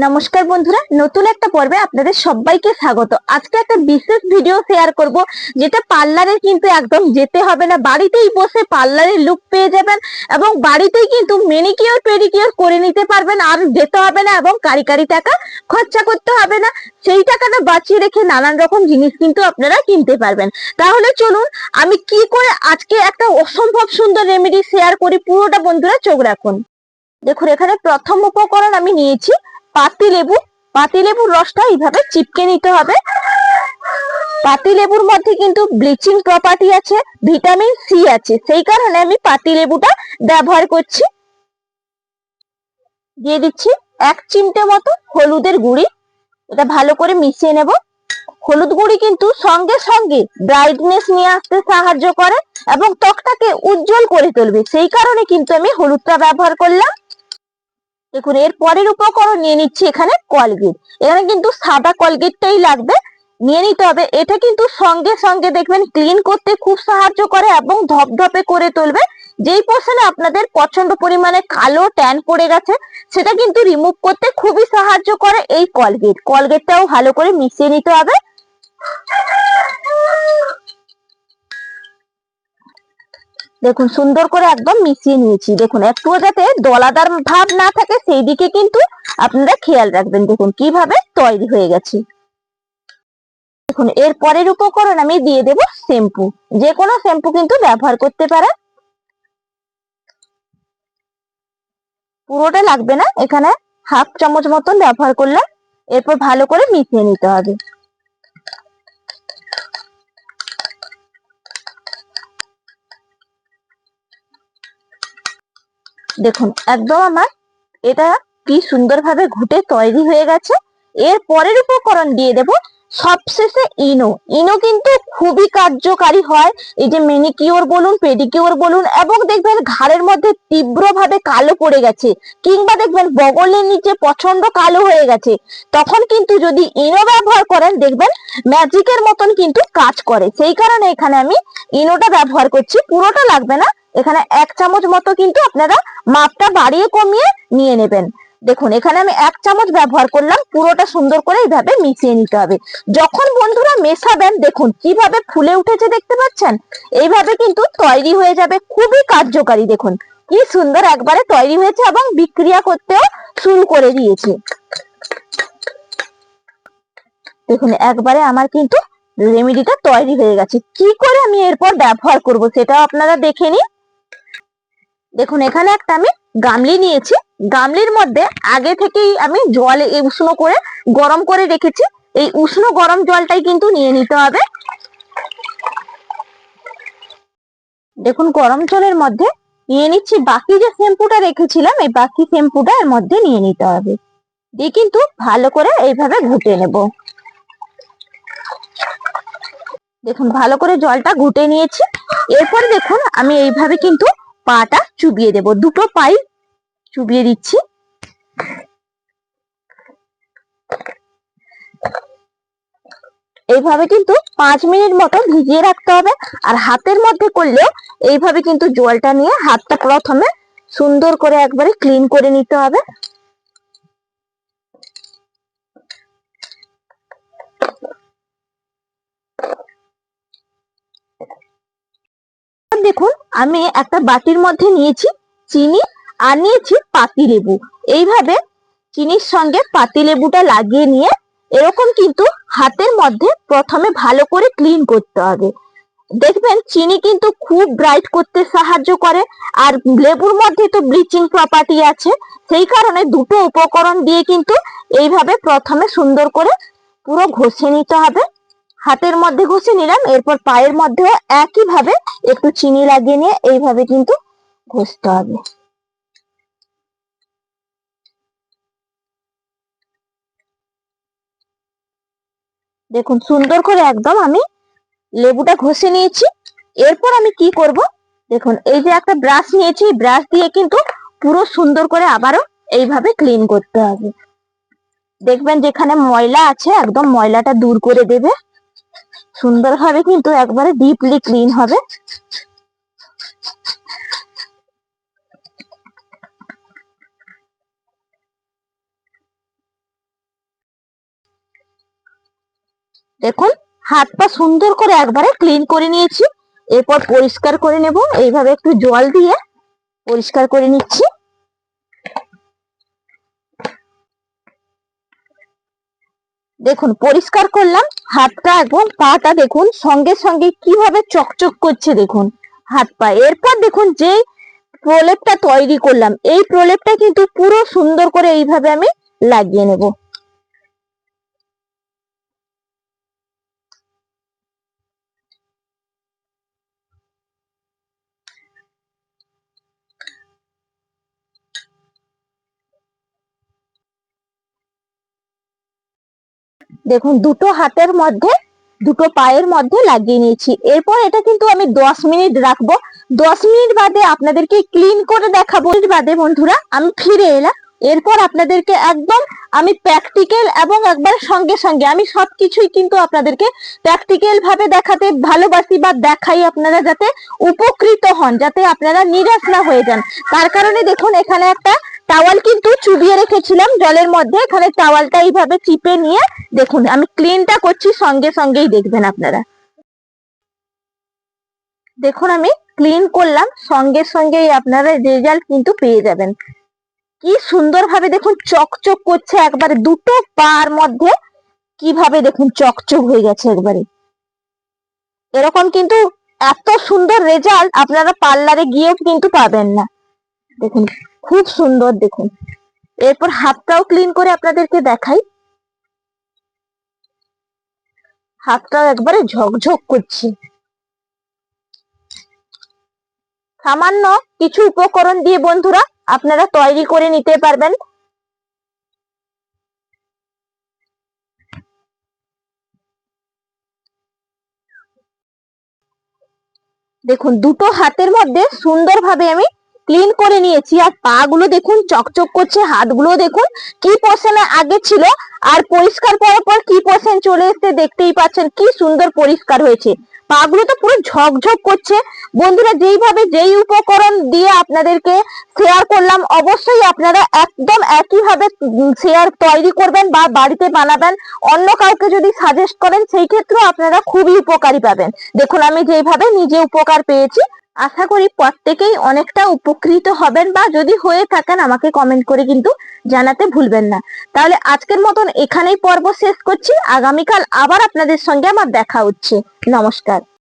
নমস্কার বন্ধুরা, নতুন একটা পর্বে আপনাদের সবাইকে স্বাগত। আজকে একটা বিশেষ ভিডিও শেয়ার করব, যেটা পার্লারে কিন্তু একদম যেতে হবে না, বাড়িতেই বসে পার্লারের লুক পেয়ে যাবেন এবং বাড়িতেই কিন্তু ম্যানিকিওর পেডিকিওর করে নিতে পারবেন। আর যেতে হবে না এবং কারি টাকা খরচা করতে হবে না। সেই টাকাটা বাঁচিয়ে রেখে নানান রকম জিনিস কিন্তু আপনারা কিনতে পারবেন। তাহলে চলুন আমি কি করে আজকে একটা অসম্ভব সুন্দর রেমেডি শেয়ার করি, পুরোটা বন্ধুরা চোখ রাখুন। দেখুন, এখানে প্রথম উপকরণ আমি নিয়েছি পাতিলেবু। পাতিলেবুর রসটা এইভাবে চিপকে নিতে হবে। পাতিলেবুর মধ্যে কিন্তু ব্লিচিং প্রপার্টি আছে, ভিটামিন সি আছে, সেই কারণে আমি পাতিলেবুটা ব্যবহার করছি। দিয়ে দিচ্ছি 1 চিমটে মতো হলুদের গুঁড়ি। এটা ভালো করে মিশিয়ে নেব। হলুদ গুঁড়ি কিন্তু সঙ্গে সঙ্গে ব্রাইটনেস নিয়ে আসতে সাহায্য করে এবং ত্বকটাকে উজ্জ্বল করে তুলবে, সেই কারণে কিন্তু আমি হলুদটা ব্যবহার করলাম। দেখুন, এর পরের উপকরণ নিয়ে নিচ্ছি এখানে কলগেট। এখানে কিন্তু সাদা কলগেটটাই লাগবে, নিয়ে নিতে হবে। এটা কিন্তু সঙ্গে সঙ্গে দেখবেন ক্লিন করতে খুব সাহায্য করে এবং ধপধপে করে তুলবে। যেই পোর্শনে আপনাদের প্রচন্ড পরিমাণে কালো ট্যান পড়ে গেছে, সেটা কিন্তু রিমুভ করতে খুবই সাহায্য করে এই কলগেট। কলগেটটাও ভালো করে মিশিয়ে নিতে হবে। দেখুন, সুন্দর করে একদম মিশিয়ে নিয়েছি। দেখুন, একটুও যাতে দলাদার ভাব না থাকে সেই দিকে কিন্তু আপনারা খেয়াল রাখবেন। দেখুন কিভাবে তৈরি হয়ে গেছে। দেখুন, এর পরের উপকরণ আমি দিয়ে দেব শ্যাম্পু। যে কোনো শ্যাম্পু কিন্তু ব্যবহার করতে পারেন, পুরোটা লাগবে না, এখানে 1/2 চামচ মতন ব্যবহার করলাম। এরপর ভালো করে মিশিয়ে নিতে হবে। দেখুন, একদম আমার এটা কি সুন্দরভাবে ঘুটে তৈরি হয়ে গেছে। এর পরের উপকরণ দিয়ে দেব সবশেষে ইনো। ইনো কিন্তু খুবই কার্যকারী হয়, এই যে ম্যানিকিওর বলুন পেডিকিওর বলুন, এবং দেখবেন ঘাড়ের মধ্যে তীব্রভাবে কালো পড়ে গেছে কিংবা দেখবেন বগলের নিচে প্রচন্ড কালো হয়ে গেছে, তখন কিন্তু যদি ইনো ব্যবহার করেন দেখবেন ম্যাজিকের মতন কিন্তু কাজ করে। সেই কারণে এখানে আমি ইনোটা ব্যবহার করছি। পুরোটা লাগবে না, এখানে 1 চামচ মতো কিন্তু আপনারা মাপটা বাড়িয়ে কমিয়ে নিয়ে নেবেন। দেখুন, এখানে আমি 1 চামচ ব্যবহার করলাম। পুরোটা সুন্দর করে এইভাবে মিশিয়ে নিতে হবে। যখন বন্ধুরা মেশাবেন দেখুন কিভাবে ফুলে উঠেছে, দেখতে পাচ্ছেন? এইভাবে কিন্তু তৈরি হয়ে যাবে, খুবই কার্যকারী। দেখুন কি সুন্দর একবারে তৈরি হয়েছে এবং বিক্রিয়া করতেও শুরু করে দিয়েছে। দেখুন, একবারে আমার কিন্তু রেমেডিটা তৈরি হয়ে গেছে। কি করে আমি এরপর ব্যবহার করব সেটাও আপনারা দেখে নিন। দেখুন, এখানে একটা আমি গামলি নিয়েছি। গামলির মধ্যে আগে থেকেই আমি জল উষ্ণ করে গরম করে রেখেছি। এই উষ্ণ গরম জলটাই কিন্তু নিয়ে নিতে হবে। দেখুন, গরম জলের মধ্যে নিয়ে নিচ্ছি বাকি যে শ্যাম্পুটা রেখেছিলাম, এই বাকি শ্যাম্পুটা এর মধ্যে নিয়ে নিতে হবে। দিয়ে কিন্তু ভালো করে এইভাবে ঘুটে নেব। দেখুন, ভালো করে জলটা ঘুটে নিয়েছি। এরপর দেখুন আমি এইভাবে কিন্তু পাটা চুবিয়ে দেব। দুটো পাই চুবিয়ে দিচ্ছি। এইভাবে কিন্তু 5 মিনিট মতো ভিজিয়ে রাখতে হবে। আর হাতের মধ্যে করলেও এইভাবে কিন্তু জলটা নিয়ে হাতটা প্রথমে সুন্দর করে একবারে ক্লিন করে নিতে হবে। দেখুন, আমি একটা বাটির মধ্যে নিয়েছি চিনি আর নিয়েছি পাতিলেবু। এইভাবে চিনির সঙ্গে পাতিলেবুটা লাগিয়ে নিয়ে এরকম কিন্তু হাতের মধ্যে প্রথমে ভালো করে ক্লিন করতে হবে। দেখবেন চিনি কিন্তু খুব ব্রাইট করতে সাহায্য করে, আর লেবুর মধ্যে তো ব্লিচিং প্রপার্টি আছে, সেই কারণে দুটো উপকরণ দিয়ে কিন্তু এইভাবে প্রথমে সুন্দর করে পুরো ঘষে নিতে হবে। হাতের মধ্যে ঘষে নিলাম, এরপর পায়ের মধ্যেও একইভাবে একটু চিনি লাগিয়ে নিয়ে এইভাবে কিন্তু ঘষতে হবে। দেখুন, সুন্দর করে একদম আমি লেবুটা ঘষে নিয়েছি। এরপর আমি কি করব, দেখুন এই যে একটা ব্রাশ নিয়েছি, ব্রাশ দিয়ে কিন্তু পুরো সুন্দর করে আবারও এইভাবে ক্লিন করতে হবে। দেখবেন যেখানে ময়লা আছে একদম ময়লাটা দূর করে দেবে। সুন্দরভাবে কিন্তু একবারে ডিপলি ক্লিন হবে। দেখুন হাত পা সুন্দর করে একবারে ক্লিন করে নিয়েছি। এরপর পরিষ্কার করে নেব, এইভাবে একটু জল দিয়ে পরিষ্কার করে নিচ্ছি। দেখুন পরিষ্কার করলাম হাতটা এবং পাটা, দেখুন সঙ্গে সঙ্গে কিভাবে চকচক করছে দেখুন হাত পা। এরপর দেখুন যে প্রলেপটা তৈরি করলাম, এই প্রলেপটা কিন্তু পুরো সুন্দর করে এইভাবে আমি লাগিয়ে নেব। দেখুন দুটো হাতের মধ্যে, দুটো পায়ের মধ্যে লাগিয়ে নিয়েছি। এরপর এটা কিন্তু আমি 10 মিনিট রাখবো। 10 মিনিট বাদে আপনাদেরকে ক্লিন করে দেখাবো। বাদে বন্ধুরা আমি ফিরে এলাম। এরপর আপনাদেরকে একদম আমি প্র্যাকটিক্যাল এবং একবার সঙ্গে সঙ্গে আমি সবকিছুই কিন্তু আপনাদেরকে প্র্যাকটিক্যাল ভাবে দেখাতে ভালোবাসি বা দেখাই, আপনারা যাতে উপকৃত হন, যাতে আপনারা নিরাশ না হয়ে যান। তার কারণে দেখুন এখানে একটা টাওয়াল কিন্তু চুবিয়ে রেখেছিলাম জলের মধ্যে, এখানে টাওয়ালটা এইভাবে চিপে নিয়ে দেখুন আমি ক্লিনটা করছি, সঙ্গে সঙ্গেই দেখবেন আপনারা। দেখুন আমি ক্লিন করলাম, সঙ্গে সঙ্গেই আপনারা রেজাল্ট কিন্তু পেয়ে যাবেন। কি সুন্দর ভাবে দেখুন চকচক করছে একবারে, দুটো পার মধ্যে কিভাবে দেখুন চকচক হয়ে গেছে একবারে। এরকম কিন্তু এত সুন্দর রেজাল্ট আপনারা পার্লারে গিয়েও কিন্তু পাবেন না। দেখুন খুব সুন্দর দেখুন। এরপর হাতটাও ক্লিন করে আপনাদেরকে দেখাই। হাতটাও একবারে ঝকঝক করছে। সামান্য কিছু উপকরণ দিয়ে বন্ধুরা আপনারা তৈরি করে নিতে পারবেন। দেখুন দুটো হাতের মধ্যে সুন্দরভাবে আমি ক্লিন করে নিয়েছি, আর পা গুলো দেখুন চকচক করছে, হাতগুলো দেখুন কি পোর্শনে আগে ছিল আর পরিষ্কার করার পর কি পোর্শন চলে এসেছে দেখতেই পাচ্ছেন, কি সুন্দর পরিষ্কার হয়েছে। পা গুলো তো পুরো ঝকঝক করছে। বন্ধুরা যেইভাবে যেই উপকরণ দিয়ে আপনাদেরকে শেয়ার করলাম, অবশ্যই আপনারা একদম একইভাবে শেয়ার তৈরি করবেন বা বাড়িতে বানাবেন। অন্য কাউকে যদি সাজেস্ট করেন সেই ক্ষেত্রেও আপনারা খুবই উপকারী পাবেন। দেখুন আমি যেভাবে নিজে উপকার পেয়েছি, আশা করি প্রত্যেকেই অনেকটা উপকৃত হবেন, বা যদি হয়ে থাকেন আমাকে কমেন্ট করে কিন্তু জানাতে ভুলবেন না। তাহলে আজকের মতন এখানেই পর্ব শেষ করছি। আগামীকাল আবার আপনাদের সঙ্গে আমার দেখা হচ্ছে। নমস্কার।